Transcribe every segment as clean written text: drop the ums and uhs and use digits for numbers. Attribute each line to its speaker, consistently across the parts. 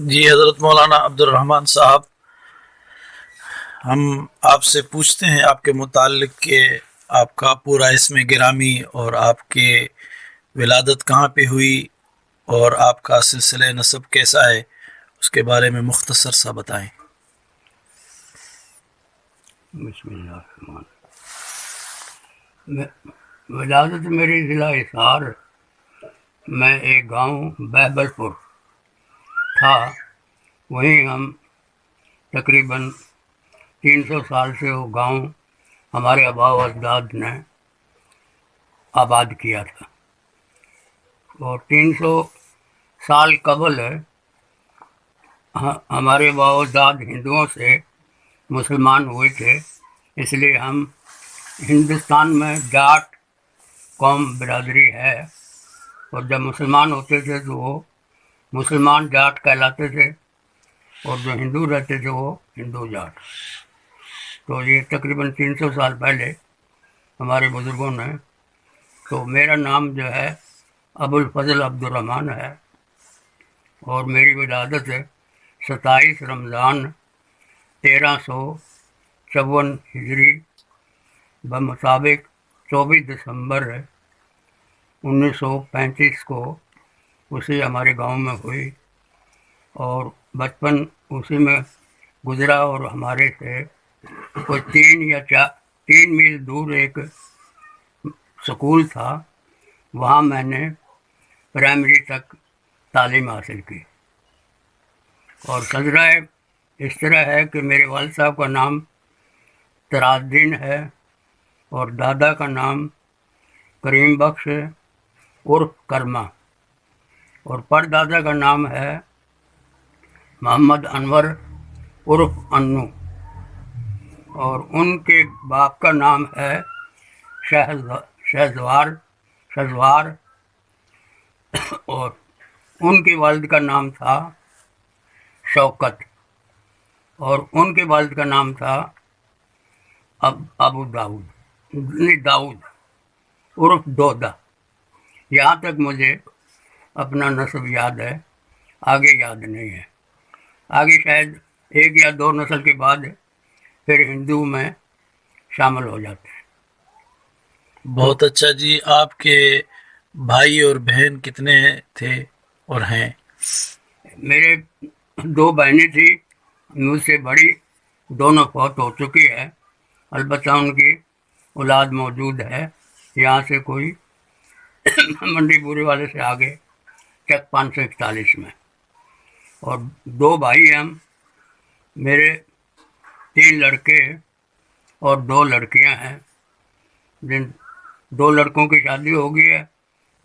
Speaker 1: جی حضرت مولانا عبد الرحمن صاحب، ہم آپ سے پوچھتے ہیں آپ کے متعلق کہ آپ کا پورا اسم گرامی اور آپ کے ولادت کہاں پہ ہوئی اور آپ کا سلسلہ نسب کیسا ہے، اس کے بارے میں مختصر سا بتائیں۔
Speaker 2: بسم اللہ الرحمن الرحیم۔ ولادت میری ضلع حصار میں ایک گاؤں بہبل پور تھا، وہیں ہم تقریباً 300 سال سے وہ گاؤں ہمارے آباء و اجداد نے آباد کیا تھا، اور 300 سال قبل ہمارے آباء و اجداد ہندوؤں سے مسلمان ہوئے تھے، اس لیے ہم ہندوستان میں جاٹ قوم برادری ہے، اور جب مسلمان ہوتے تھے تو وہ مسلمان جاٹ کہلاتے تھے، اور جو ہندو رہتے تھے وہ ہندو جاٹ۔ تو یہ تقریباً 300 سال پہلے ہمارے بزرگوں نے، تو میرا نام جو ہے ابو الفضل عبد الرحمن ہے، اور میری ولادت 27 رمضان 1354 ہجری بمطابق 24 دسمبر 1935 کو اسی ہمارے گاؤں میں ہوئی، اور بچپن اسی میں گزرا، اور ہمارے سے کوئی 3 میل دور ایک سکول تھا، وہاں میں نے پرائمری تک تعلیم حاصل کی۔ اور قضرہ اس طرح ہے کہ میرے والد صاحب کا نام تراج الدین ہے، اور دادا کا نام کریم بخش عرف کرما، اور پردادا کا نام ہے محمد انور عرف انو، اور ان کے باپ کا نام ہے شہزوار، اور ان کے والد کا نام تھا شوکت، اور ان کے والد کا نام تھا ابو داؤد عرف دودا۔ یہاں تک مجھے اپنا نسب یاد ہے، آگے یاد نہیں ہے، آگے شاید 1 یا 2 نسل کے بعد پھر ہندو میں شامل ہو جاتے ہیں۔
Speaker 1: بہت اچھا جی، آپ کے بھائی اور بہن کتنے تھے اور ہیں؟
Speaker 2: میرے 2 بہنیں تھیں، مجھ سے بڑی، دونوں فوت ہو چکی ہے، البتہ ان کی اولاد موجود ہے، یہاں سے کوئی منڈی پورے والے سے آگے چک 541 میں۔ اور 2 بھائی ہیں ہم، میرے 3 لڑکے اور 2 لڑکیاں ہیں، جن 2 لڑکوں کی شادی ہو گئی ہے،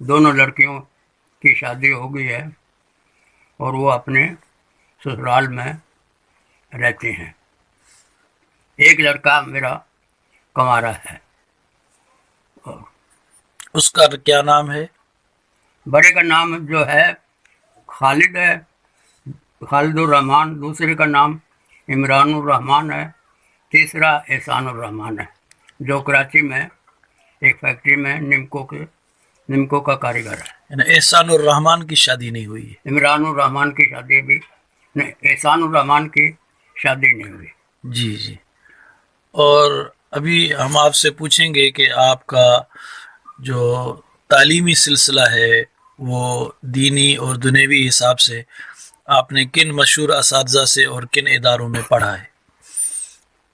Speaker 2: دونوں لڑکیوں کی شادی ہو گئی ہے، اور وہ اپنے سسرال میں رہتے ہیں۔ ایک لڑکا میرا کنوارا ہے،
Speaker 1: اس کا کیا نام ہے؟
Speaker 2: بڑے کا نام جو ہے خالد ہے، خالد الرحمان، دوسرے کا نام عمران الرحمان ہے، تیسرا احسان الرحمان ہے، جو کراچی میں ایک فیکٹری میں نمکو کا کاریگر ہے۔
Speaker 1: یعنی احسان الرحمان کی شادی نہیں ہوئی ہے؟
Speaker 2: عمران الرحمان کی شادی بھی نہیں، احسان الرحمان کی شادی نہیں ہوئی۔
Speaker 1: جی جی۔ اور ابھی ہم آپ سے پوچھیں گے کہ آپ کا جو تعلیمی سلسلہ ہے وہ دینی اور دنیوی حساب سے آپ نے کن مشہور اساتذہ سے اور کن اداروں میں پڑھا ہے؟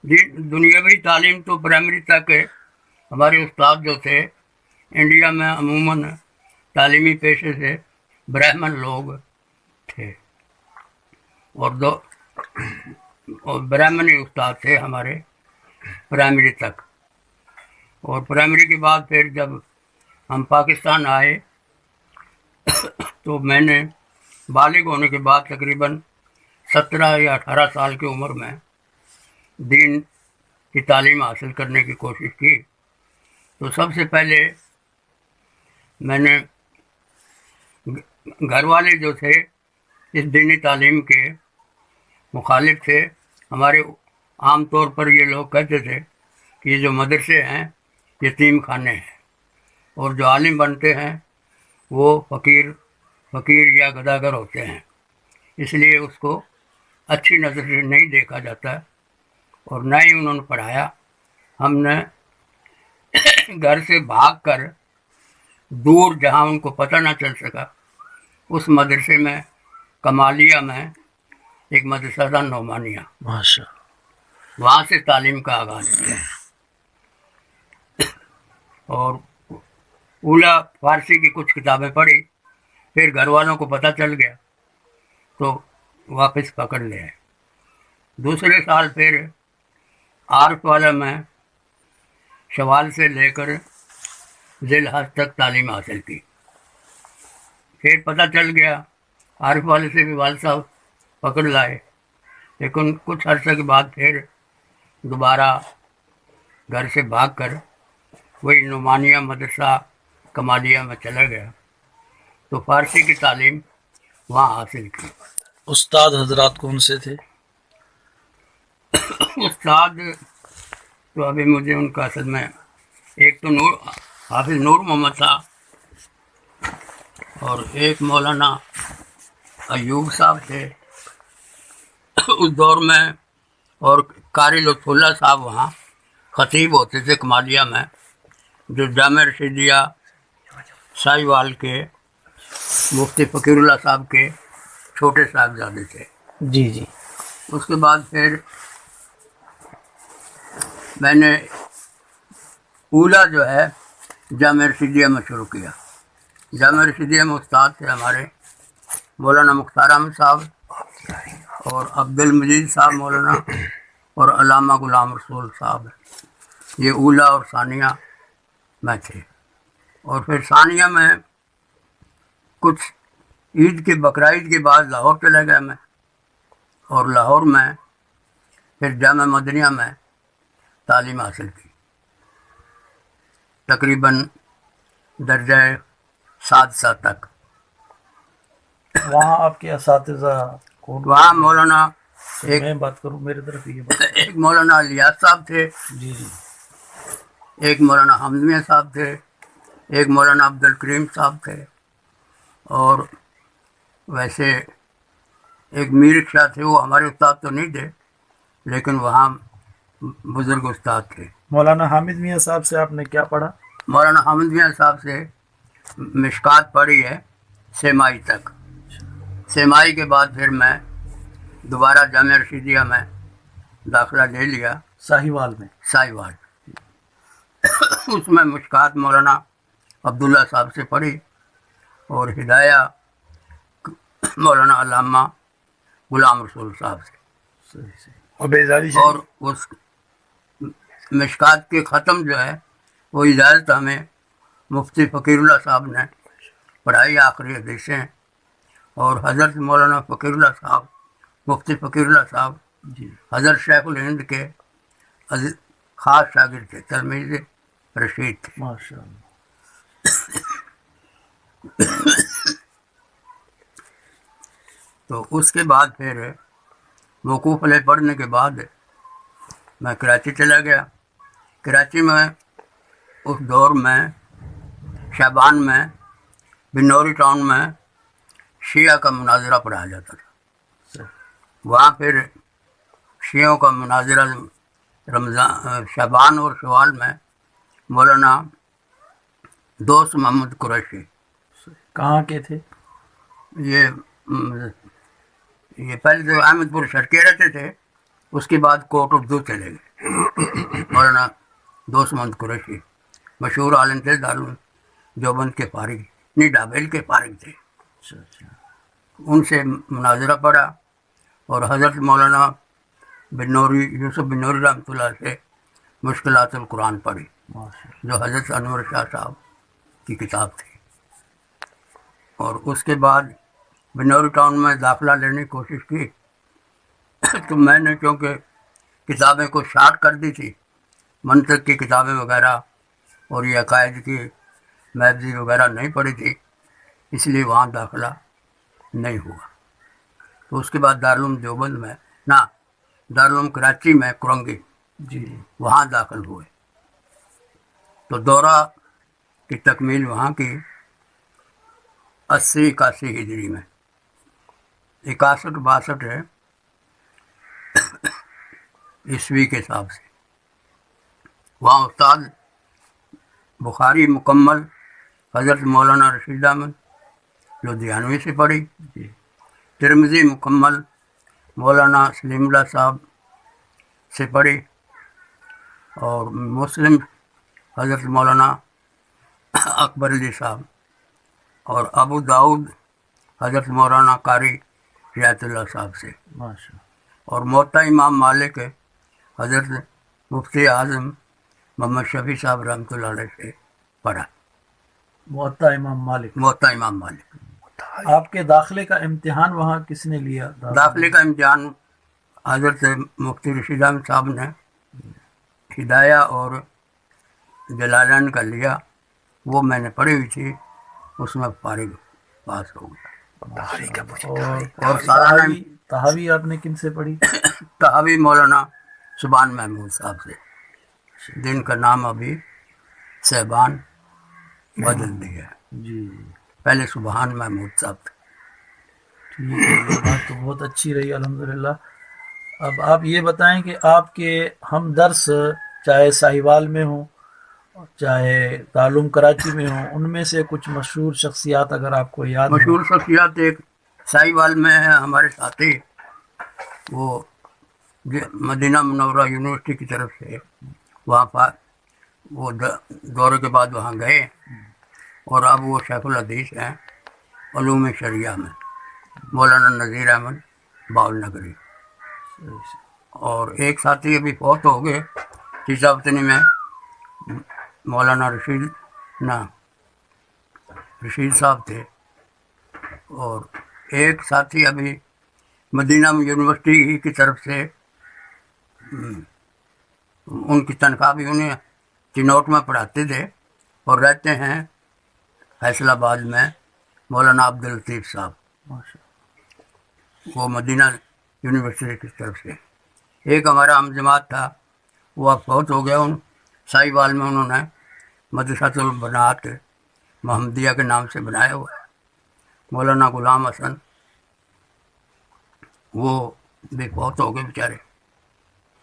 Speaker 2: جی، دنیاوی تعلیم تو پرائمری تک ہمارے استاد جو تھے، انڈیا میں عموماً تعلیمی پیشے سے برہمن لوگ تھے، اور برہمنی استاد تھے ہمارے پرائمری تک، اور پرائمری کے بعد پھر جب ہم پاکستان آئے تو میں نے بالغ ہونے کے بعد تقریباً 17 یا 18 سال کی عمر میں دین کی تعلیم حاصل کرنے کی کوشش کی۔ تو سب سے پہلے میں نے، گھر والے جو تھے اس دینی تعلیم کے مخالف تھے، ہمارے عام طور پر یہ لوگ کہتے تھے کہ یہ جو مدرسے ہیں یتیم خانے ہیں، اور جو عالم بنتے ہیں وہ فقیر یا گداگر ہوتے ہیں، اس لیے اس کو اچھی نظر سے نہیں دیکھا جاتا اور نہ ہی انہوں نے پڑھایا. ہم نے گھر سے بھاگ کر دور جہاں ان کو پتہ نہ چل سکا اس مدرسے میں کمالیہ میں ایک مدرسہ تھا نعمانیہ،
Speaker 1: ماشاء
Speaker 2: وہاں سے تعلیم کا آغاز کیا. اور اولا فارسی کی کچھ کتابیں پڑھی، پھر گھر والوں کو پتہ چل گیا تو واپس پکڑ لے آئے. دوسرے سال پھر عارف والا میں شوال سے لے کر ذی الحج تک تعلیم حاصل کی. پھر پتہ چل گیا عارف والے سے بھی والد صاحب پکڑ لائے، لیکن کچھ عرصے کے بعد پھر دوبارہ گھر سے بھاگ کر وہی نعمانیہ مدرسہ کمالیہ میں چلا گیا تو فارسی کی تعلیم وہاں حاصل کی.
Speaker 1: استاد حضرات کون سے تھے؟
Speaker 2: استاد تو ابھی مجھے ان کا اصل میں ایک تو حافظ نور محمد تھا اور ایک مولانا ایوب صاحب تھے اس دور میں، اور قاری لطف اللہ صاحب وہاں خطیب ہوتے تھے کمالیہ میں، جو جامع رشیدیہ ساہیوال کے مفتی فقیر اللہ صاحب کے چھوٹے صاحبزادے تھے.
Speaker 1: جی جی.
Speaker 2: اس کے بعد پھر میں نے اولا جو ہے جامع رشیدیہ میں شروع کیا. جامع رشیدیہ میں استاد تھے ہمارے مولانا مختار احمد صاحب اور عبد المجید صاحب مولانا اور علامہ غلام رسول صاحب. یہ اولا اور ثانیہ میں تھے. اور پھر ثانیہ میں کچھ عید کے بقرعید کے بعد لاہور چلا گیا میں، اور لاہور میں پھر جامعہ مدنیہ میں تعلیم حاصل کی، تقریباً درجہ سادسہ تک.
Speaker 1: وہاں آپ کے اساتذہ کون؟
Speaker 2: وہاں مولانا
Speaker 1: میں بات کروں میری طرف یہ بات.
Speaker 2: ایک مولانا الیاس صاحب تھے،
Speaker 1: جی جی.
Speaker 2: ایک مولانا حمد میاں صاحب تھے، ایک مولانا عبد الکریم صاحب تھے، اور ویسے ایک میر شاہ تھے. وہ ہمارے استاد تو نہیں تھے لیکن وہاں بزرگ استاد تھے.
Speaker 1: مولانا حامد میاں صاحب سے آپ نے کیا پڑھا؟
Speaker 2: مولانا حمد میاں صاحب سے مشکات پڑھی ہے سیمائی تک. سیمائی کے بعد پھر میں دوبارہ جامعہ رشیدیہ میں داخلہ لے لیا
Speaker 1: ساہیوال میں.
Speaker 2: ساہیوال. اس میں مشکات مولانا عبداللہ صاحب سے پڑھی اور ہدایہ مولانا علامہ غلام رسول صاحب سے.
Speaker 1: اور بیزاری
Speaker 2: اور اس مشکات کے ختم جو ہے وہ اجازت ہمیں مفتی فقیر اللہ صاحب نے پڑھائی، آخری حدیثیں، اور حضرت مولانا فقیر اللہ صاحب مفتی فقیر اللہ صاحب
Speaker 1: جی.
Speaker 2: حضرت شیخ الہند کے خاص شاگرد تھے، تلمیذ رشید تھے.
Speaker 1: ماشاء اللہ.
Speaker 2: تو اس کے بعد پھر وقوف علیہ پڑھنے کے بعد میں کراچی چلا گیا. کراچی میں اس دور میں شعبان میں بنوری ٹاؤن میں شیعہ کا مناظرہ پڑھایا جاتا تھا. وہاں پھر شیعوں کا مناظرہ رمضان شعبان اور شوال میں مولانا دوست محمد قریشی.
Speaker 1: کہاں کے تھے؟
Speaker 2: یہ پہلے تو احمد پور شرکے رہتے تھے، اس کے بعد کوٹ اردو چلے گئے. مولانا دوست محمد قریشی مشہور عالم تھے، دارالعلوم دیوبند کے فارغ، نہیں ڈابیل کے فارغ تھے. ان سے مناظرہ پڑھا اور حضرت مولانا بنوری یوسف بنوری رحمۃ اللہ سے مشکلات القرآن پڑھی، جو حضرت انور شاہ صاحب کی کتاب تھی. اور اس کے بعد بنوری ٹاؤن میں داخلہ لینے کی کوشش کی تو میں نے کیونکہ کتابیں کو شارٹ کر دی تھی، منطق کی کتابیں وغیرہ اور یہ عقائد کی محفظی وغیرہ نہیں پڑھی تھی، اس لیے وہاں داخلہ نہیں ہوا. تو اس کے بعد دارالعلوم دیوبند میں دارالعلوم کراچی میں کرنگی
Speaker 1: جی.
Speaker 2: وہاں داخل ہوئے. تو دورہ کی تکمیل وہاں کی 80-81 ہجری میں. 61-62 ہے عیسوی کے حساب سے. وہاں استاد بخاری مکمل حضرت مولانا رشید احمد لدھیانوی سے پڑھی. ترمذی مکمل مولانا سلیم اللہ صاحب سے پڑھی. اور مسلم حضرت مولانا اکبر علی صاحب. اور ابو داؤد حضرت مولانا قاری رعایت اللہ صاحب سے.
Speaker 1: ماشاء
Speaker 2: اور موطا امام مالک حضرت مفتی اعظم محمد شفیع صاحب رحمۃ اللہ علیہ سے پڑھا.
Speaker 1: موطا امام مالک.
Speaker 2: موطا امام مالک.
Speaker 1: آپ کے داخلے کا امتحان وہاں کس نے لیا؟
Speaker 2: داخلے کا امتحان حضرت مفتی رشید احمد صاحب نے ہدایہ اور جلالین کا لیا. وہ میں نے پڑھی ہوئی تھی, اس میں فارغ پاس ہو گیا. اور سالانہ
Speaker 1: تحاوی آپ نے کن سے پڑھی؟
Speaker 2: تحاوی مولانا سبحان محمود صاحب سے. جن کا نام ابھی صاحبان بدل دیا ہے.
Speaker 1: جی
Speaker 2: پہلے سبحان محمود صاحب تھے.
Speaker 1: ٹھیک ہے, یہ بات تو بہت اچھی رہی الحمدللہ. اب آپ یہ بتائیں کہ آپ کے ہم درس چاہے ساہیوال میں ہوں چاہے دارالعلوم کراچی میں ہوں, ان میں سے کچھ مشہور شخصیات اگر آپ کو یاد ہوں.
Speaker 2: مشہور شخصیات ایک ساہیوال میں ہے ہمارے ساتھی, وہ مدینہ منورہ یونیورسٹی کی طرف سے وہاں پر وہ دورے کے بعد وہاں گئے, اور اب وہ شیخ الحدیث ہیں علوم شریعہ میں, مولانا نذیر احمد باول نگری. اور ایک ساتھی ابھی فوت ہو گئے تیسا وطنی میں, مولانا رشید صاحب تھے. اور ایک ساتھی ابھی مدینہ یونیورسٹی کی طرف سے, ان کی تنخواہ بھی انہیں چنوٹ میں پڑھاتے تھے, اور رہتے ہیں فیصل آباد میں, مولانا عبداللطیف صاحب. وہ مدینہ یونیورسٹی کی طرف سے. ایک ہمارا ہم جماعت تھا, وہ اب فوت ہو گیا. ان ساہیوال میں انہوں نے مدرسۃ البنات محمدیہ کے نام سے بنایا ہوا ہے, مولانا غلام حسن. وہ بھی فوت ہو گئے بیچارے.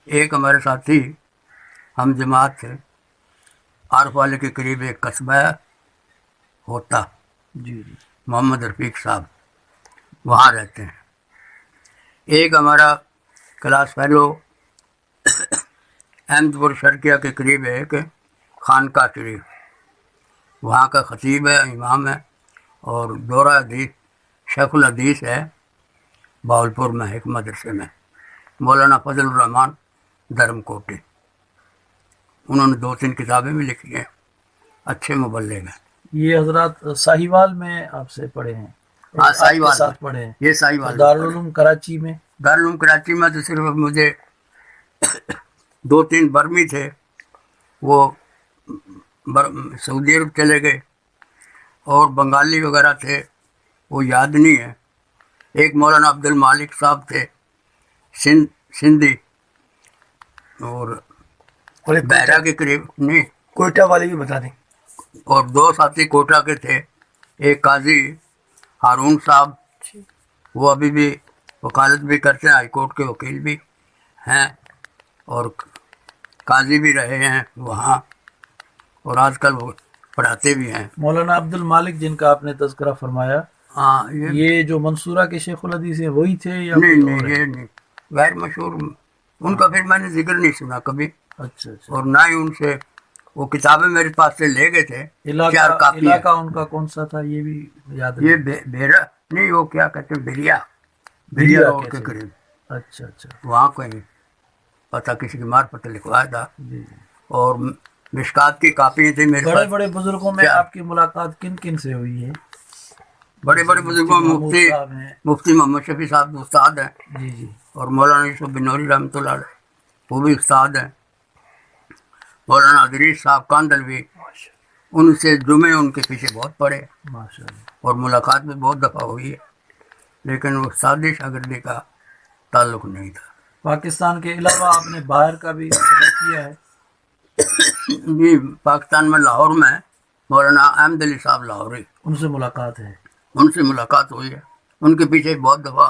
Speaker 2: ایک ہمارے ساتھی ہم جماعت تھے, عارف والے کے قریب ایک قصبہ ہوتا,
Speaker 1: جی
Speaker 2: محمد رفیق صاحب, وہاں رہتے ہیں. ایک ہمارا کلاس فیلو احمد پور شرقیہ کے قریب ہے ایک خانقاہ شریف, وہاں کا خطیب ہے, امام ہے. اور دورہ حدیث شیخ الحدیث ہے باولپور میں ایک مدرسے میں, مولانا فضل الرحمان دھرم کوٹی. انہوں نے 2-3 کتابیں بھی لکھی ہیں, اچھے مبلغ ہیں.
Speaker 1: یہ حضرات ساہیوال میں آپ سے پڑھے ہیں؟
Speaker 2: ہاں ساہیوال
Speaker 1: ساتھ پڑھے ہیں.
Speaker 2: یہ ساہیوال.
Speaker 1: دارالعلوم کراچی میں؟
Speaker 2: دارالعلوم کراچی میں تو صرف مجھے 2-3 برمی تھے, وہ سعودی عرب چلے گئے, اور بنگالی وغیرہ تھے وہ یاد نہیں ہے. ایک مولانا عبد المالک صاحب تھے سندھی, اور بحرہ کے قریب نہیں,
Speaker 1: کوئٹہ والے بھی بتا دیں.
Speaker 2: اور 2 ساتھی کوٹہ کے تھے. ایک قاضی ہارون صاحب, وہ ابھی بھی وکالت بھی کرتے ہیں, ہائی کورٹ کے وکیل بھی ہیں, اور قاضی بھی رہے ہیں وہاں, اور آج کل وہ پڑھاتے بھی ہیں.
Speaker 1: مولانا عبد المالک جن کا آپ نے تذکرہ فرمایا,
Speaker 2: ہاں
Speaker 1: یہ جو منصورہ کے شیخ الحدیث ہیں وہی تھے یا
Speaker 2: نہیں
Speaker 1: کوئی
Speaker 2: نہیں
Speaker 1: اور ہے؟
Speaker 2: یہ نہیں, غیر مشہور. ان کا پھر میں نے ذکر نہیں سنا کبھی,
Speaker 1: اچھا اچھا.
Speaker 2: اور نہ ہی ان سے وہ کتابیں میرے پاس سے لے گئے تھے. 4 کاپی ہیں.
Speaker 1: علاقہ ان کا کون سا تھا یہ بھی یاد ہے؟
Speaker 2: یہ بیرا نہیں, وہ کیا کہتے ہیں, بھیریا روڈ کے قریب.
Speaker 1: اچھا اچھا.
Speaker 2: وہاں کوئی پتہ کسی کی معرفت لکھوایا تھا.
Speaker 1: جی.
Speaker 2: اور مشکات کی کاپی تھی میرے
Speaker 1: بڑے
Speaker 2: پاس.
Speaker 1: بڑے بزرگوں میں آپ کی ملاقات کن کن سے ہوئی ہے؟
Speaker 2: بڑے بڑے بزرگوں میں
Speaker 1: محمود صاحب ہیں.
Speaker 2: مفتی محمد شفیع صاحب استاد ہیں,
Speaker 1: جی جی.
Speaker 2: اور مولانا یوسف بنوری رحمۃ اللہ علیہ وہ بھی استاد ہیں. مولانا ادریس صاحب کاندلوی, ان سے جمعے ان کے پیچھے بہت پڑے,
Speaker 1: ماشاء اللہ.
Speaker 2: اور ملاقات بھی بہت دفعہ ہوئی ہے, لیکن وہ سادی شاگردی کا تعلق نہیں تھا.
Speaker 1: پاکستان کے علاوہ آپ نے باہر کا بھی سفر کیا ہے؟
Speaker 2: جی پاکستان میں لاہور میں مولانا احمد علی صاحب لاہوری,
Speaker 1: ان سے ملاقات ہے؟
Speaker 2: ان سے ملاقات ہوئی ہے. ان کے پیچھے بہت دفعہ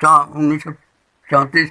Speaker 2: 1934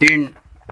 Speaker 2: 3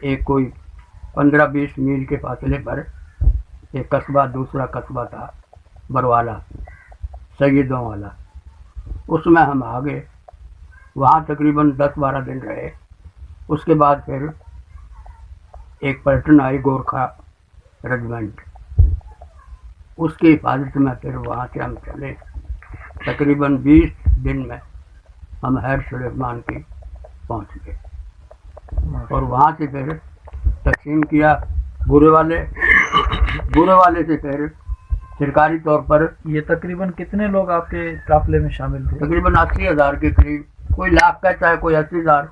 Speaker 2: ایک کوئی 15-20 میل کے فاصلے پر ایک قصبہ دوسرا قصبہ تھا بروالا سیدوں والا، اس میں ہم آ گئے، وہاں تقریباً 10-12 دن رہے۔ اس کے بعد پھر ایک پلٹن آئی گورکھا ریجمنٹ، اس کی حفاظت میں پھر وہاں سے ہم چلے، تقریباً 20 دن میں ہم ہیر سلیمان کی پہنچ گئے، اور وہاں سے پھر تقسیم کیا بورے والے سے پھر سرکاری طور پر
Speaker 1: یہ تقریباً کتنے لوگ آپ کے قافلے میں شامل تھے؟
Speaker 2: تقریباً 80,000 کے قریب، کوئی لاکھ کہتا ہے کوئی 80,000،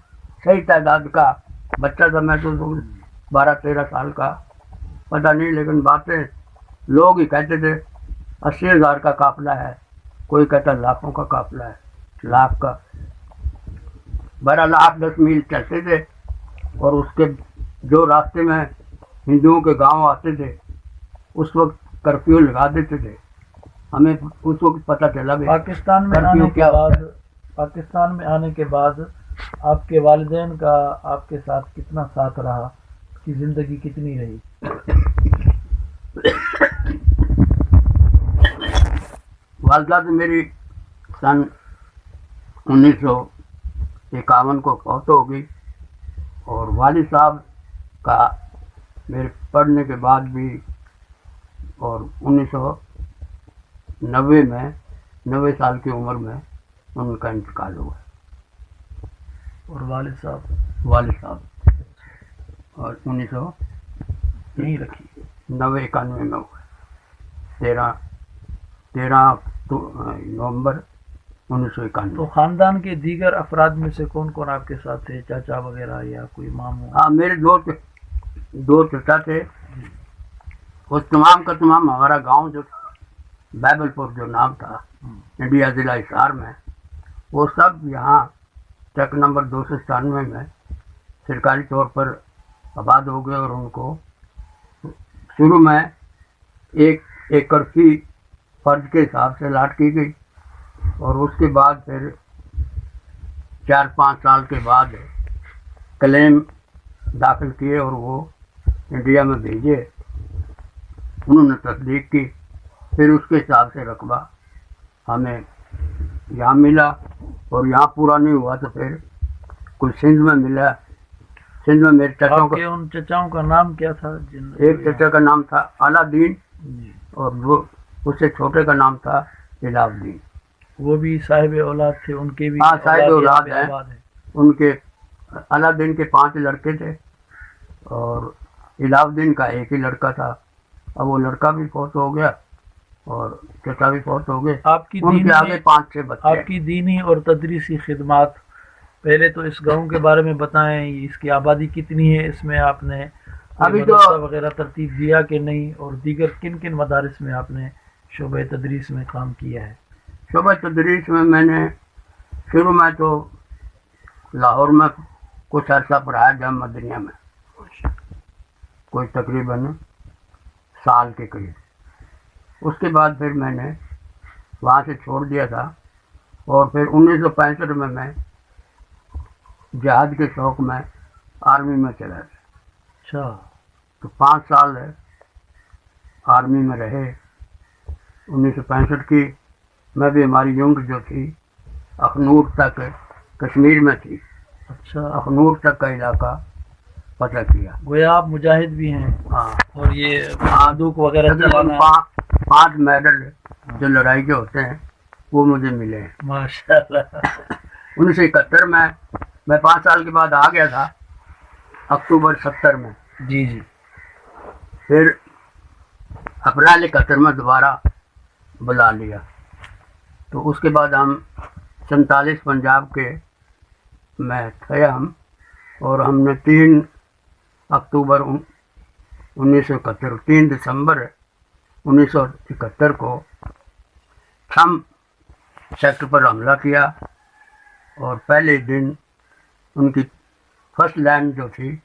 Speaker 2: صحیح تعداد کا بچہ تھا میں تو 12-13 سال کا، پتہ نہیں، لیکن باتیں لوگ ہی کہتے تھے 80,000 کا قافلہ ہے، کوئی کہتا لاکھوں کا قافلہ ہے، لاکھ کا۔ 12-10 میل چلتے تھے، اور اس کے جو راستے میں ہندوؤں کے گاؤں آتے تھے اس وقت کرفیو لگا دیتے تھے، ہمیں اس وقت پتہ چلا بھی
Speaker 1: پاکستان میں آنے کے بعد آپ کے والدین کا آپ کے ساتھ کتنا ساتھ رہا، اس کی زندگی کتنی رہی؟
Speaker 2: والدہ تو میری سن 1951 کو فوت ہو گئی، اور والد صاحب کا میرے پڑھنے کے بعد بھی، اور 1990 میں 90 سال کی عمر میں ان کا انتقال ہوا۔
Speaker 1: اور والد صاحب
Speaker 2: اور 1990
Speaker 1: نہیں رکھی؟
Speaker 2: 91 میں ہوا، 13 نومبر 1991۔
Speaker 1: تو خاندان کے دیگر افراد میں سے کون کون آپ کے ساتھ تھے، چاچا وغیرہ یا کوئی ماموں؟
Speaker 2: ہاں، میرے دو چچا تھے، وہ تمام کا تمام ہمارا گاؤں جو تھا بائبل پور جو نام تھا انڈیا ضلع حصار میں، وہ سب یہاں ٹرک نمبر 297 میں سرکاری طور پر آباد ہو گئے، اور ان کو شروع میں 1 ایکڑ فی فرد کے حساب سے لاٹ کی گئی، اور اس کے بعد پھر 4-5 سال کے بعد کلیم داخل کیے اور وہ انڈیا میں بھیجے، انہوں نے تصدیق کی، پھر اس کے حساب سے رقبہ ہمیں یہاں ملا، اور یہاں پورا نہیں ہوا تو پھر کوئی سندھ میں ملا۔ سندھ میں میرے چچاؤں کا،
Speaker 1: ان چچاؤں کا نام کیا تھا؟
Speaker 2: ایک چچا کا نام تھا اعلیٰ دین، اور وہ اس سے چھوٹے کا نام تھا الہ الدین۔
Speaker 1: وہ بھی صاحب اولاد تھے؟ ان کے بھی
Speaker 2: صاحب اولاد ہیں، ان کے اعلیٰ دین کے 5 لڑکے تھے، اور الہ الدین کا ایک ہی لڑکا تھا، اب وہ لڑکا بھی فوت ہو گیا اور چچا بھی فوت ہو گئے، ان کے آگے 5-6 بچے۔
Speaker 1: آپ کی دینی اور تدریسی خدمات، پہلے تو اس گاؤں کے بارے میں بتائیں، اس کی آبادی کتنی ہے، اس میں آپ نے
Speaker 2: ابھی تو
Speaker 1: مدرسہ وغیرہ ترتیب دیا کہ نہیں، اور دیگر کن کن مدارس میں آپ نے شعبہ تدریس میں کام کیا ہے؟
Speaker 2: شعبہ تدریس میں نے شروع میں تو لاہور میں کچھ عرصہ پڑھایا جامعہ مدنیہ میں، کوئی تقریباً سال کے قریب، اس کے بعد پھر میں نے وہاں سے چھوڑ دیا تھا، اور پھر 1965 میں جہاد کے شوق میں آرمی میں چلا گیا۔
Speaker 1: اچھا،
Speaker 2: تو 5 سال آرمی میں رہے۔ 1965 کی میں بھی، ہماری یونٹ جو تھی اخنور تک کشمیر میں تھی،
Speaker 1: اچھا،
Speaker 2: اخنور تک کا علاقہ فتح کیا۔
Speaker 1: گویا آپ مجاہد بھی ہیں،
Speaker 2: ہاں،
Speaker 1: اور یہ بندوق وغیرہ چلانا،
Speaker 2: 5 میڈل جو لڑائی کے ہوتے ہیں وہ مجھے ملے ہیں۔
Speaker 1: ماشاء اللہ۔
Speaker 2: 1971 میں 5 سال کے بعد آ گیا تھا، اکتوبر 70 میں،
Speaker 1: جی جی،
Speaker 2: پھر اپریل 71 میں دوبارہ بلا لیا، تو اس کے بعد ہم 47 پنجاب کے میں تھے ہم، اور ہم نے 3 اکتوبر 1971 3 دسمبر 1971 کو چھم سیکٹر پر حملہ کیا، اور پہلے دن ان کی فرسٹ لائن جو تھی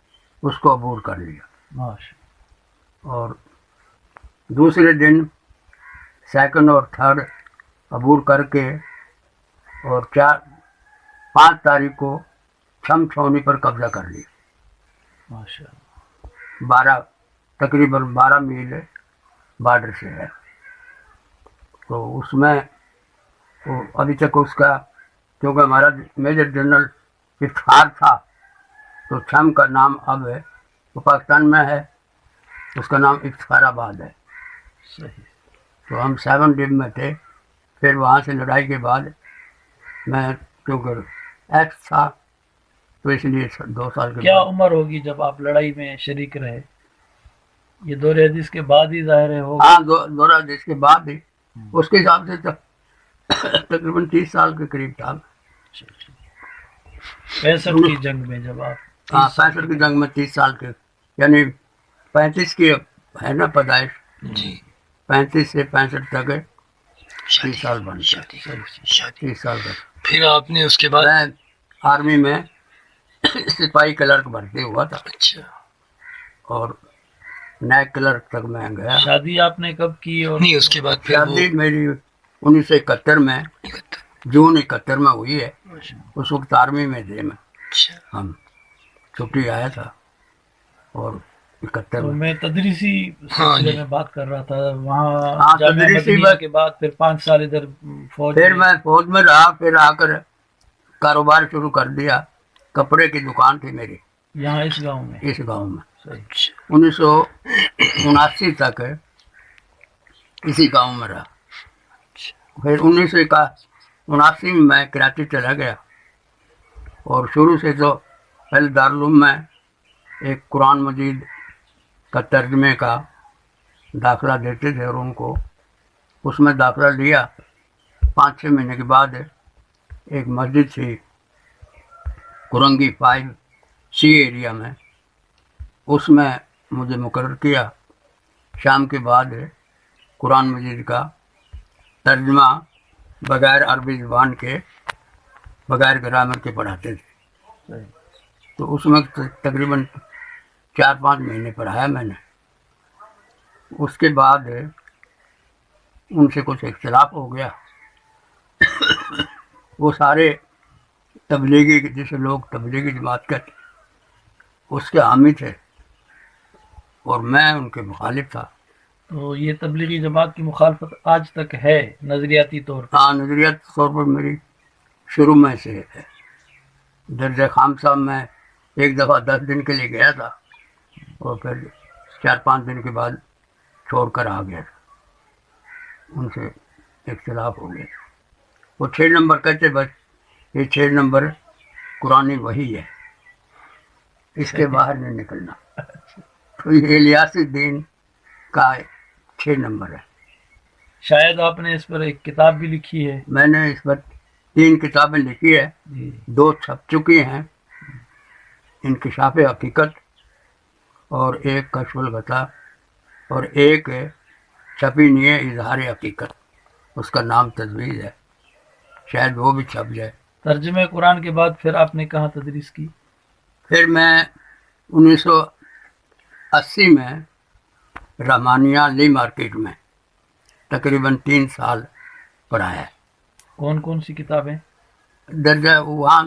Speaker 2: اس کو عبور کر لیا،
Speaker 1: ماشاء،
Speaker 2: اور دوسرے دن سیکنڈ اور تھرڈ عبور کر کے، اور 5 تاریخ کو چھم چھونی پر قبضہ کر لیا۔
Speaker 1: ماشاء اللہ.
Speaker 2: 12 تقریباً 12 میل بارڈر سے ہے. تو اس میں وہ ابھی تک اس کا، کیونکہ ہمارا میجر جنرل افتخار تھا، تو چھم کا نام اب ہے، وہ پاکستان میں ہے، اس کا نام افتخار آباد ہے.
Speaker 1: صحیح.
Speaker 2: تو ہم 7 ڈب میں تھے. پھر وہاں سے لڑائی کے بعد میں کیونکہ ایکس تھا تو اس لیے 2 سال کے
Speaker 1: کیا
Speaker 2: بعد.
Speaker 1: عمر ہوگی جب آپ لڑائی میں شریک رہے؟ یہ دور حدیث کے بعد ہی ظاہر ہے ہوگا.
Speaker 2: ہاں، دورہ جس کے بعد ہی اس کے حساب سے تقریباً 30 سال کے قریب تھا.
Speaker 1: 65 کی جنگ میں جب آپ،
Speaker 2: ہاں، 65 کی جنگ میں 30 سال کے، یعنی 35 کی ہے نا پیدائش،
Speaker 3: جی
Speaker 2: 35 سے 65 تک ہے، 30 سال بن گیا.
Speaker 3: شادی.
Speaker 2: 30 سال کا.
Speaker 3: پھر آپ نے اس کے بعد
Speaker 2: میں آرمی میں سپاہی کلرک بھرتی ہوا تھا
Speaker 3: اچھا
Speaker 2: اور نائب کلرک تک میں گیا.
Speaker 1: شادی آپ نے کب کی؟ اور
Speaker 3: نہیں اس کے بعد پھر وہ
Speaker 2: شادی میری 1971 میں، جون 71 میں ہوئی ہے. اس وقت آرمی میں تھے میں،
Speaker 3: اچھا
Speaker 2: ہم چھٹی آیا تھا. اور 71
Speaker 1: تو
Speaker 2: میں
Speaker 1: میں تدریسی
Speaker 3: ہاں
Speaker 1: سلسلے
Speaker 3: جی.
Speaker 1: میں بات کر رہا تھا. وہاں
Speaker 2: ہاں،
Speaker 1: جامعہ
Speaker 2: تدریسی
Speaker 1: مدنیہ کے بعد پھر 5 سال ادھر فوج
Speaker 2: پھر میں فوج میں رہا. پھر آ کر کاروبار شروع کر دیا. کپڑے کی دکان تھی میری
Speaker 1: یہاں اس گاؤں میں.
Speaker 2: اس گاؤں میں.
Speaker 1: صحیح.
Speaker 2: 1979 تک اسی گاؤں میں رہا. پھر 1979 میں میں کراچی چلا گیا. اور شروع سے تو پہلے دارالعلوم میں ایک قرآن مجید کا ترجمے کا داخلہ دیتے تھے، اور ان کو اس میں داخلہ لیا. 5-6 مہینے کے بعد ایک مسجد تھی کرنگی 5C ایریا میں، اس میں مجھے مقرر کیا. شام کے بعد قرآن مجید کا ترجمہ بغیر عربی زبان کے، بغیر گرامر کے پڑھاتے تھے. تو اس میں تقریباً 4-5 مہینے پڑھایا میں نے. اس کے بعد ان سے کچھ اختلاف ہو گیا. وہ سارے تبلیغی، جسے لوگ تبلیغی جماعت کہتے، اس کے حامی تھے اور میں ان کے مخالف تھا.
Speaker 1: تو یہ تبلیغی جماعت کی مخالفت آج تک ہے نظریاتی طور پر؟
Speaker 2: ہاں، نظریات طور پر میری شروع میں سے ہے. درجہ خام صاحب میں ایک دفعہ 10 دن کے لیے گیا تھا اور پھر 4-5 دن کے بعد چھوڑ کر آ گیا تھا. ان سے اختلاف ہو گیا. وہ 6 نمبر کہتے، بس یہ 6 نمبر قرآنی وحی ہے، اس کے باہر نہیں نکلنا. تو یہ الیاس الدین کا 6 نمبر ہے.
Speaker 1: شاید آپ نے اس پر ایک کتاب بھی لکھی ہے.
Speaker 2: میں نے اس پر 3 کتابیں لکھی ہے.
Speaker 1: جی
Speaker 2: 2 چھپ چکی ہیں، انکشاف حقیقت اور ایک کشف الغطا، اور ایک چھپی نہیں ہے اظہار حقیقت، اس کا نام تجویز ہے. شاید وہ بھی چھپ جائے.
Speaker 1: ترجمہ قرآن کے بعد پھر آپ نے کہاں تدریس کی؟
Speaker 2: پھر میں 1980 میں رحمانیہ لی مارکیٹ میں تقریباً 3 سال پڑھایا.
Speaker 1: کون کون سی کتابیں؟
Speaker 2: درجہ وہاں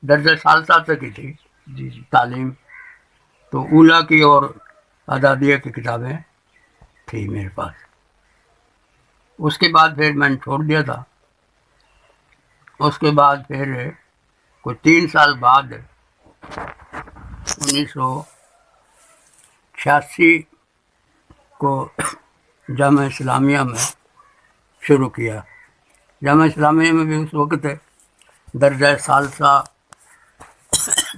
Speaker 2: درجہ ثالثہ تک کی تھی
Speaker 1: جی جی.
Speaker 2: تعلیم، تو اولیٰ کی اور اعدادیہ کی کتابیں تھی میرے پاس. اس کے بعد پھر میں نے چھوڑ دیا تھا. اس کے بعد پھر کوئی 3 سال بعد 1986 کو جامعہ اسلامیہ میں شروع کیا. جامعہ اسلامیہ میں بھی اس وقت درجہ ثالثہ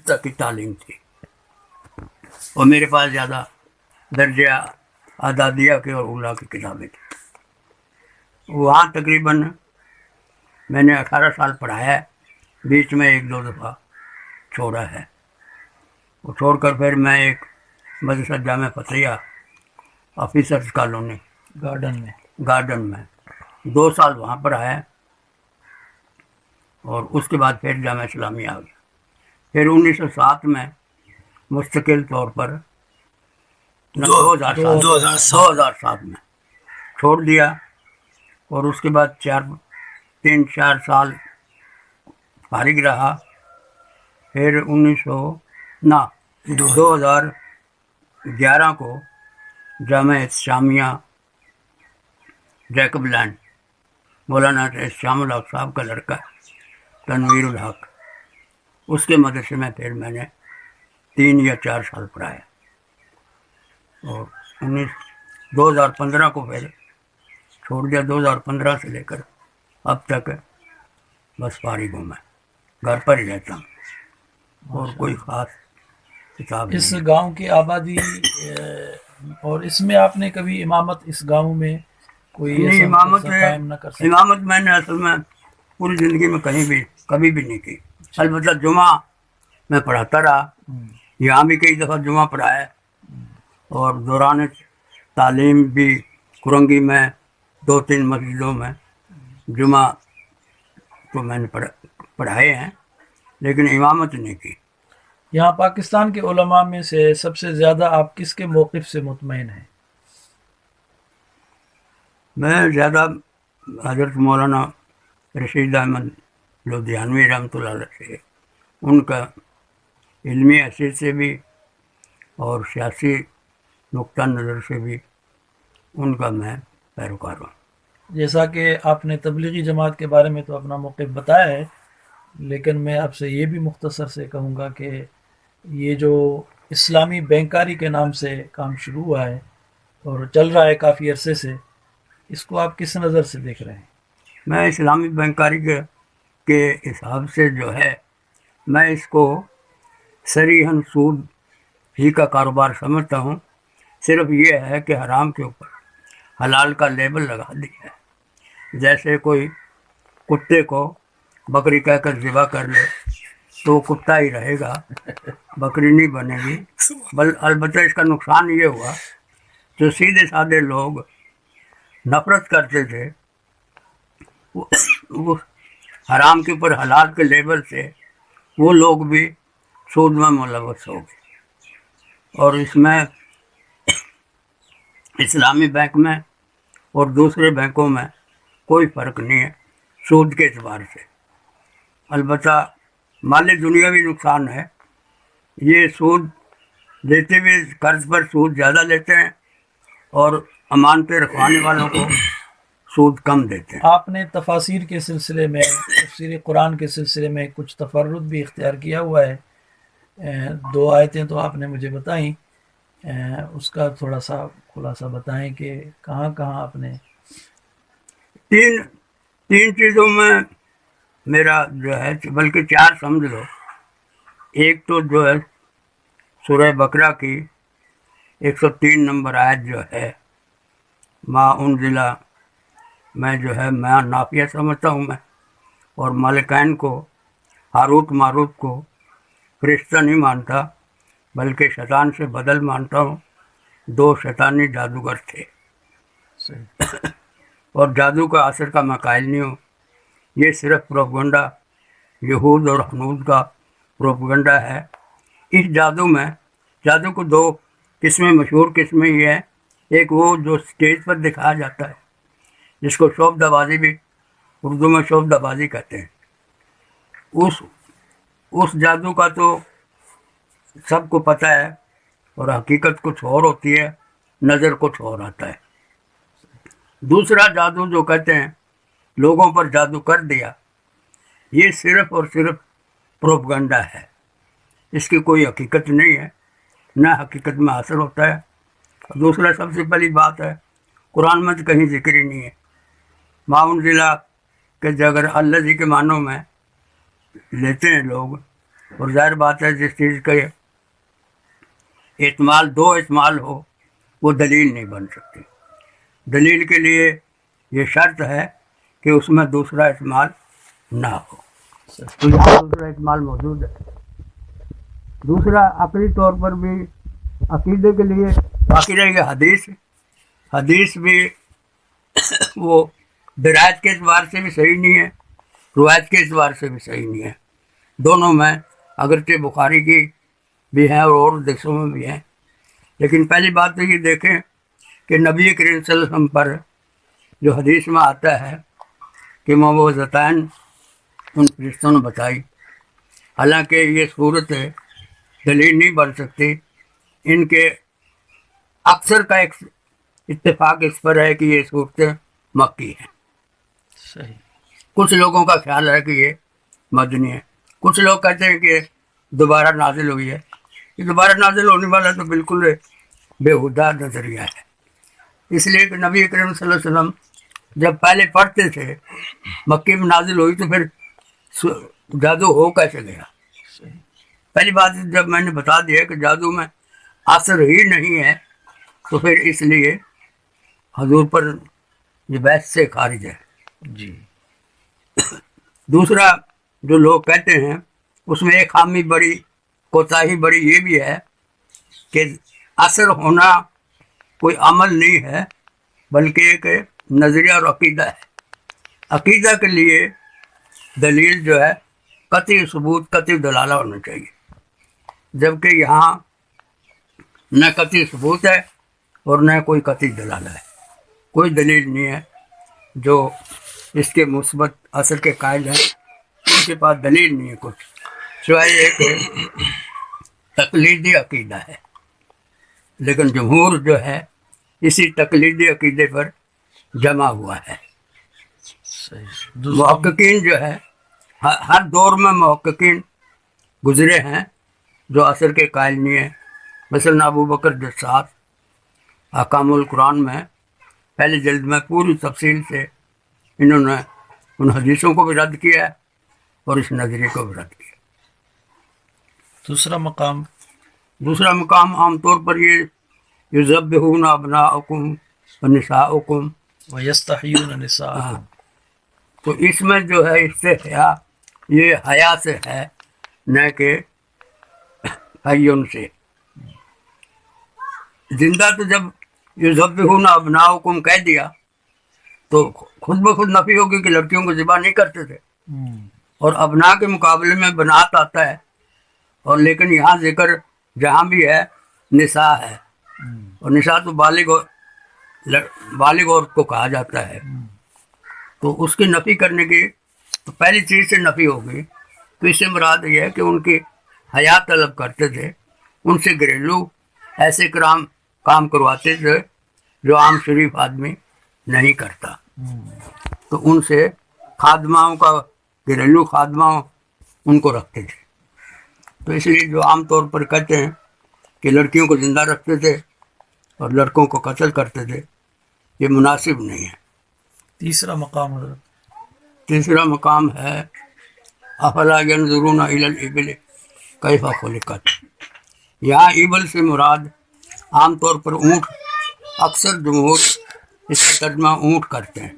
Speaker 2: تک کی تعلیم تھی اور میرے پاس زیادہ درجہ اعدادیہ کے اور اولیٰ کی کتابیں تھیں. وہاں تقریباً میں نے 18 سال پڑھایا ہے. بیچ میں 1-2 دفعہ چھوڑا ہے. وہ چھوڑ کر پھر میں ایک مدرسہ جامعہ فتحیہ آفیسرز کالونی گارڈن میں 2 سال وہاں پڑھایا ہے. اور اس کے بعد پھر جامعہ اسلامیہ آ گیا. پھر 1907 میں مستقل طور پر 2007 میں چھوڑ دیا. اور اس کے بعد 3-4 سال فارغ رہا. پھر 2011 کو جامعہ اسلامیہ جیکب لینڈ مولانا شام الحق صاحب کا لڑکا تنویر الحق، اس کے مدرسے میں پھر میں نے 3 یا 4 سال پڑھایا، اور 2015 کو پھر چھوڑ دیا۔ 2015 سے لے کر اب تک بس فارغ ہوں، میں گھر پر ہی رہتا ہوں اور کوئی خاص کتاب
Speaker 1: اس
Speaker 2: نہیں۔
Speaker 1: گاؤں کی آبادی اور اس میں آپ نے کبھی امامت اس گاؤں میں کوئی
Speaker 2: نہیں،
Speaker 1: ایسا
Speaker 2: امامت
Speaker 1: مدرسہ قائم نہ کر سکے؟
Speaker 2: امامت میں نے اصل میں پوری زندگی میں کبھی بھی نہیں کی، البتہ جمعہ میں پڑھاتا رہا، یہاں بھی کئی دفعہ جمعہ پڑھایا، اور دوران تعلیم بھی کرنگی میں 2-3 مسجدوں میں جمعہ تو میں نے پڑھائے ہیں، لیکن امامت نہیں کی۔
Speaker 1: یہاں پاکستان کے علماء میں سے سب سے زیادہ آپ کس کے موقف سے مطمئن ہیں؟
Speaker 2: میں زیادہ حضرت مولانا رشید احمد لدھیانوی رحمۃ اللہ علیہ سے، ان کا علمی حیثیت سے بھی اور سیاسی نقطہ نظر سے بھی ان کا میں پیروکار ہوں۔
Speaker 1: جیسا کہ آپ نے تبلیغی جماعت کے بارے میں تو اپنا موقف بتایا ہے، لیکن میں آپ سے یہ بھی مختصر سے کہوں گا کہ یہ جو اسلامی بینکاری کے نام سے کام شروع ہوا ہے اور چل رہا ہے کافی عرصے سے، اس کو آپ کس نظر سے دیکھ رہے ہیں؟
Speaker 2: میں اسلامی بینکاری کے حساب سے جو ہے، میں اس کو صریحاً سود ہی کا کاروبار سمجھتا ہوں۔ صرف یہ ہے کہ حرام کے اوپر حلال کا لیبل لگا دیا ہے، جیسے کوئی کتے کو بکری کہہ کر ذبح کر لے تو وہ کتا ہی رہے گا، بکری نہیں بنے گی۔ البتہ اس کا نقصان یہ ہوا، جو سیدھے سادے لوگ نفرت کرتے تھے، وہ حرام کے اوپر حلال کے لیبل سے وہ لوگ بھی سود میں ملوث ہو گئے، اور اس میں اسلامی بینک میں اور دوسرے بینکوں میں کوئی فرق نہیں ہے سود کے اعتبار سے۔ البتہ مالی دنیاوی نقصان ہے، یہ سود لیتے ہوئے قرض پر سود زیادہ لیتے ہیں اور امانتیں رکھوانے والوں کو سود کم دیتے ہیں۔
Speaker 1: آپ نے تفاسیر کے سلسلے میں، تفسیر قرآن کے سلسلے میں کچھ تفرد بھی اختیار کیا ہوا ہے، 2 آیتیں تو آپ نے مجھے بتائیں، اس کا تھوڑا سا خلاصہ بتائیں کہ کہاں کہاں آپ نے؟
Speaker 2: تین چیزوں میں میرا جو ہے، بلکہ 4 سمجھ لو۔ ایک تو جو ہے سورہ بقرہ کی 103 نمبر آیت جو ہے، ما انزل، میں جو ہے میں نافیہ سمجھتا ہوں میں، اور ملکین کو، ہاروت ماروت کو فرشتہ نہیں مانتا بلکہ شیطان سے بدل مانتا ہوں، 2 شیطانی جادوگر تھے، اور جادو کا اثر کا میں قائل نہیں ہوں، یہ صرف پروپگنڈا یہود اور ہنود کا پروپگنڈا ہے۔ اس جادو کو 2 قسمیں، مشہور قسمیں یہ ہیں، ایک وہ جو اسٹیج پر دکھایا جاتا ہے، جس کو شوبدہ بازی بھی اردو میں شوبدہ بازی کہتے ہیں، اس جادو کا تو سب کو پتہ ہے، اور حقیقت کچھ اور ہوتی ہے، نظر کچھ اور آتا ہے۔ دوسرا جادو جو کہتے ہیں لوگوں پر جادو کر دیا، یہ صرف اور صرف پروپگنڈا ہے، اس کی کوئی حقیقت نہیں ہے، نہ حقیقت میں حاصل ہوتا ہے۔ دوسرا سب سے پہلی بات ہے، قرآن میں تو کہیں ذکر ہی نہیں ہے ما انزل کہ اگر اللہ جی کے معنوں میں لیتے ہیں لوگ، اور ظاہر بات ہے جس چیز کا احتمال 2 احتمال ہو وہ دلیل نہیں بن سکتی۔ دلیل کے لیے یہ شرط ہے کہ اس میں دوسرا احتمال نہ ہو، تو یہاں دوسرا احتمال موجود ہے۔ دوسرا عقلی طور پر بھی عقیدے کے لیے باقی رہے گا حدیث بھی وہ درایت کے اعتبار سے بھی صحیح نہیں ہے، روایت کے اعتبار سے بھی صحیح نہیں ہے، دونوں میں اگرچہ بخاری کی بھی ہیں اور حدیثوں میں بھی ہیں، لیکن پہلی بات تو یہ دیکھیں کہ نبی کریم صلی اللہ علیہ وسلم پر جو حدیث میں آتا ہے کہ معوذتین ان فرشتوں نے بتائی، حالانکہ یہ صورت دلیل نہیں بن سکتی. ان کے اکثر کا ایک اتفاق اس پر ہے کہ یہ صورتیں مکی ہیں.
Speaker 3: صحیح.
Speaker 2: کچھ لوگوں کا خیال ہے کہ یہ مدنی ہے. کچھ لوگ کہتے ہیں کہ دوبارہ نازل ہوئی ہے. یہ دوبارہ نازل ہونے والا تو بالکل بےہودہ نظریہ ہے. اس لیے کہ نبی کریم صلی اللہ علیہ وسلم جب پہلے پڑھتے تھے مکی میں نازل ہوئی تو پھر جادو ہو کیسے گیا؟ پہلی بات جب میں نے بتا دیا کہ جادو میں اثر ہی نہیں ہے تو پھر اس لیے حضور پر یہ بحث سے خارج ہے.
Speaker 3: جی.
Speaker 2: دوسرا جو لوگ کہتے ہیں اس میں ایک خامی بڑی کوتاہی بڑی یہ بھی ہے کہ اثر ہونا کوئی عمل نہیں ہے بلکہ ایک نظریہ اور عقیدہ ہے. عقیدہ کے لیے دلیل جو ہے قطعی ثبوت قطعی دلالہ ہونا چاہیے، جبکہ یہاں نہ قطعی ثبوت ہے اور نہ کوئی قطعی دلالہ ہے. کوئی دلیل نہیں ہے. جو اس کے مثبت اثر کے قائل ہیں ان کے پاس دلیل نہیں ہے کچھ سوائے ایک تقلیدی عقیدہ ہے. لیکن جمہور جو ہے اسی تقلیدی عقیدے پر جمع ہوا ہے. محققین جو ہے ہر دور میں محققین گزرے ہیں جو اثر کے قائل نہیں ہیں. مثلا ابو بکر جساس احکام القرآن میں پہلی جلد میں پوری تفصیل سے انہوں نے ان حدیثوں کو بھی رد کیا ہے اور اس نظریے کو بھی رد کیا. دوسرا مقام عام طور پر یہ یذبحون ابناءکم ونساءکم
Speaker 1: ویستحیون نساءکم.
Speaker 2: تو اس میں جو ہے اس سے حیا یہ حیا سے ہے نہ کہ حیون سے. زندہ تو جب یذبحون ابناءکم کہہ دیا تو خود بخود نفی ہوگی کہ لڑکیوں کو ذبح نہیں کرتے تھے، اور ابنا کے مقابلے میں بنات آتا ہے. اور لیکن یہاں ذکر جہاں بھی ہے نساء ہے، اور نساء تو بالغ عورت کو کہا جاتا ہے. تو اس کی نفی کرنے کی تو پہلی چیز سے نفی ہوگی. تو اس سے مراد یہ ہے کہ ان کی حیات طلب کرتے تھے، ان سے گھریلو ایسے کام کرواتے تھے جو عام شریف آدمی نہیں کرتا. تو ان سے خادماؤں کا گھریلو خادماؤں ان کو رکھتے تھے. تو اس لیے جو عام طور پر کہتے ہیں کہ لڑکیوں کو زندہ رکھتے تھے اور لڑکوں کو قتل کرتے تھے یہ مناسب نہیں ہے. تیسرا مقام ہے افلا ینظرون الی الابل کیف خلقت. یہاں ایبل سے مراد عام طور پر اونٹ، اکثر جمہور اس کا ترجمہ اونٹ کرتے ہیں،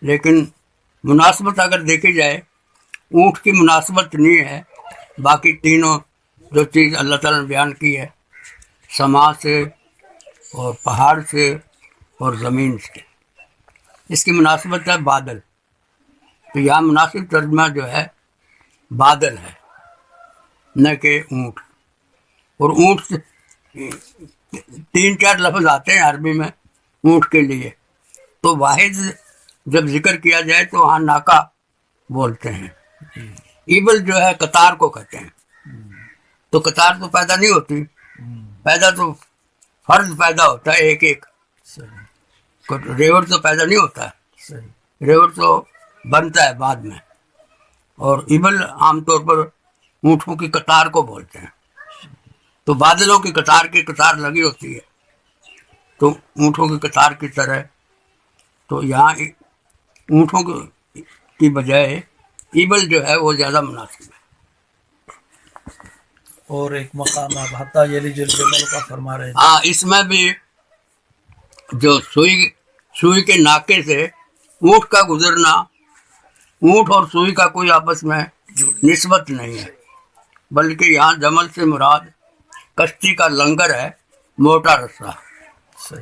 Speaker 2: لیکن مناسبت اگر دیکھی جائے اونٹ کی مناسبت نہیں ہے. باقی تینوں جو چیز اللہ تعالیٰ نے بیان کی ہے سما سے اور پہاڑ سے اور زمین سے، اس کی مناسبت ہے بادل. تو یہاں مناسب ترجمہ جو ہے بادل ہے نہ کہ اونٹ. اور اونٹ سے 3-4 لفظ آتے ہیں عربی میں اونٹ کے لیے. تو واحد جب ذکر کیا جائے تو وہاں ناکا بولتے ہیں. ایبل جو ہے قطار کو کہتے ہیں. تو قطار تو پیدا نہیں ہوتی، پیدا تو فرد پیدا ہوتا ہے ایک ایک. ریوڑ تو پیدا نہیں ہوتا ہے، ریوڑ تو بنتا ہے بعد میں. اور ایبل عام طور پر اونٹوں کی قطار کو بولتے ہیں. تو بادلوں کی قطار لگی ہوتی ہے تو اونٹوں کی قطار کی طرح. تو یہاں اونٹوں کی بجائے ایبل جو ہے وہ زیادہ مناسب ہے.
Speaker 1: اور ایک مقام آپ حتیٰ یلج الجمل کا فرما رہے تھے.
Speaker 2: ہاں، اس میں بھی جو سوئی کے ناکے سے اونٹ کا گزرنا، اونٹ اور سوئی کا کوئی آپس میں نسبت نہیں ہے، بلکہ یہاں جمل سے مراد کشتی کا لنگر ہے، موٹا رسہ.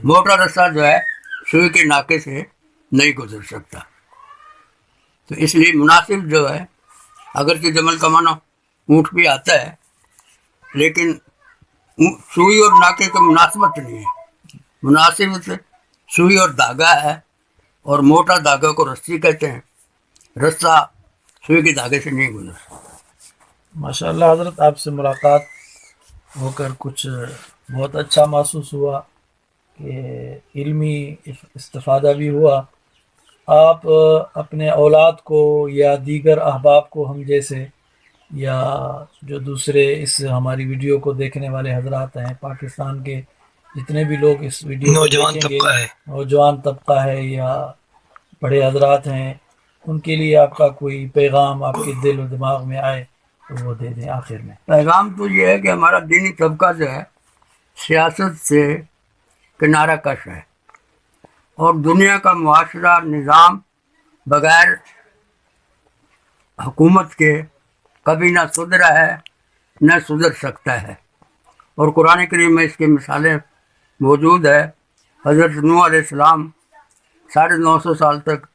Speaker 2: موٹا رسہ جو ہے سوئی کے ناکے سے نہیں گزر سکتا. تو اس لیے مناسب جو ہے اگرچہ جمل کا معنی اونٹ بھی آتا ہے لیکن سوئی اور ناکے کی مناسبت نہیں ہے. مناسب سوئی اور دھاگا ہے، اور موٹا دھاگا کو رسی کہتے ہیں. رسہ سوئی کے دھاگے سے نہیں گزر.
Speaker 1: ماشاء اللہ حضرت، آپ سے ملاقات ہو کر کچھ بہت اچھا محسوس ہوا کہ علمی استفادہ بھی ہوا. آپ اپنے اولاد کو یا دیگر احباب کو ہم جیسے یا جو دوسرے اس ہماری ویڈیو کو دیکھنے والے حضرات ہیں پاکستان کے جتنے بھی لوگ اس ویڈیو کو
Speaker 3: نوجوان
Speaker 1: دیکھیں گے
Speaker 3: طبقہ ہے.
Speaker 1: نوجوان طبقہ ہے یا بڑے حضرات ہیں ان کے لیے آپ کا کوئی پیغام آپ کے دل و دماغ میں آئے تو وہ دے دیں آخر میں.
Speaker 2: پیغام تو یہ ہے کہ ہمارا دینی طبقہ جو ہے سیاست سے کنارہ کش ہے اور دنیا کا معاشرہ نظام بغیر حکومت کے کبھی نہ سدھرا ہے نہ سدھر سکتا ہے. اور قرآن کریم میں اس کی مثالیں موجود ہے. حضرت نوح علیہ السلام 950 سال تک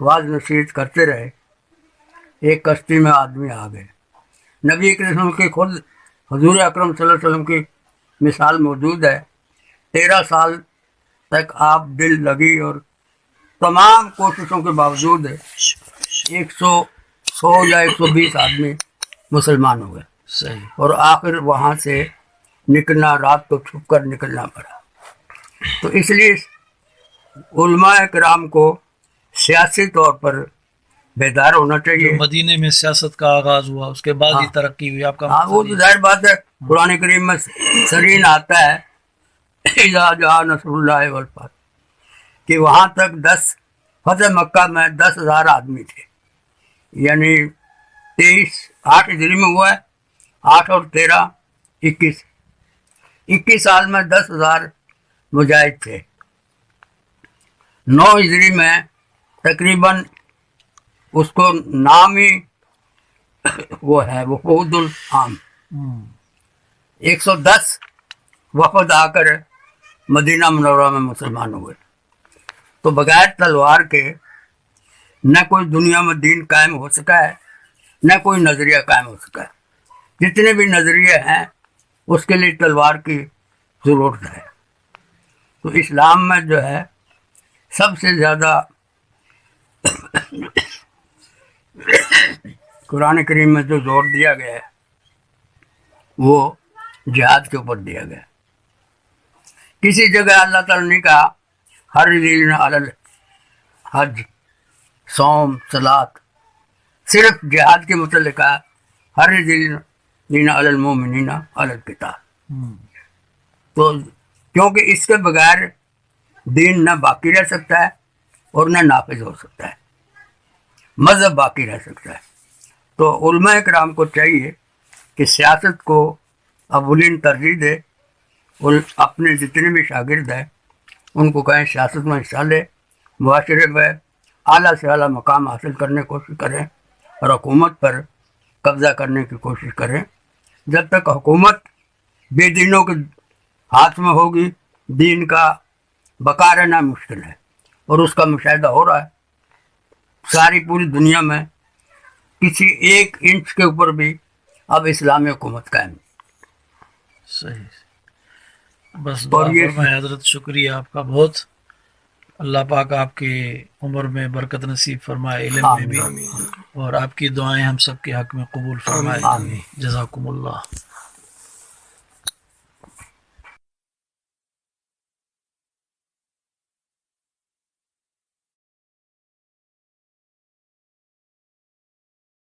Speaker 2: واعظ نصیحت کرتے رہے. ایک کشتی میں آدمی آ گئے. نبی کریم کی خود حضور اکرم صلی اللہ علیہ وسلم کی مثال موجود ہے. 13 سال تک آپ دل لگی اور تمام کوششوں کے باوجود 100 یا 120 آدمی مسلمان ہو گئے
Speaker 1: صحیح.
Speaker 2: اور آخر وہاں سے نکلنا رات کو چھپ کر نکلنا پڑا. تو اس لیے علماء کرام کو سیاسی طور پر بیدار ہونا
Speaker 1: جو
Speaker 2: چاہیے.
Speaker 1: مدینے میں سیاست کا آغاز ہوا اس کے بعد ہی ترقی ہوئی آپ کا
Speaker 2: ہاں وہ تو ظاہر بات ہے. قرآن کریم میں سرین آتا ہے اذا جاء نصر اللہ والفتح کہ وہاں تک فتح مکہ میں 10,000 آدمی تھے. یعنی 8 ہجری میں ہوا ہے. 8 اور 13 21 سال میں 10,000 مجاہد تھے. 9 ہجری میں تقریباً اس کو نام ہی وہ ہے وفود العام 110 وفد آ کر مدینہ منورہ میں مسلمان ہوئے. تو بغیر تلوار کے نہ کوئی دنیا میں دین قائم ہو سکا ہے نہ کوئی نظریہ قائم ہو سکا ہے. جتنے بھی نظریے ہیں اس کے لیے تلوار کی ضرورت ہے. تو اسلام میں جو ہے سب سے زیادہ قرآن کریم میں جو زور دیا گیا ہے وہ جہاد کے اوپر دیا گیا. کسی جگہ اللہ تعالیٰ نے کہا ہر دین علی الحج صوم صلاۃ. صرف جہاد کے متعلق کہا ہر دین علی المومنین علی القتال. تو کیونکہ اس کے بغیر دین نہ باقی رہ سکتا ہے اور نہ نافذ ہو سکتا ہے. مذہب باقی رہ سکتا ہے. تو علماء کرام کو چاہیے کہ سیاست کو اولین ترجیح دے. اپنے جتنے بھی شاگرد ہیں ان کو کہیں سیاست میں حصہ لے. معاشرے میں اعلیٰ سے اعلیٰ مقام حاصل کرنے کی کوشش کریں اور حکومت پر قبضہ کرنے کی کوشش کریں. جب تک حکومت بے دینوں کے ہاتھ میں ہوگی دین کا بقا رہنا مشکل ہے. اور اس کا مشاہدہ ہو رہا ہے. ساری پوری دنیا میں کسی 1 انچ کے اوپر بھی اب اسلامی حکومت قائم نہیں.
Speaker 1: صحیح. بس دعا
Speaker 2: اور یہ
Speaker 1: فرمائے حضرت. شکریہ آپ کا بہت. اللہ پاک آپ کی عمر میں برکت نصیب فرمائے علم میں بھی اور آپ کی دعائیں ہم سب کے حق میں قبول فرمائے.
Speaker 2: آمین.
Speaker 1: جزاکم اللہ.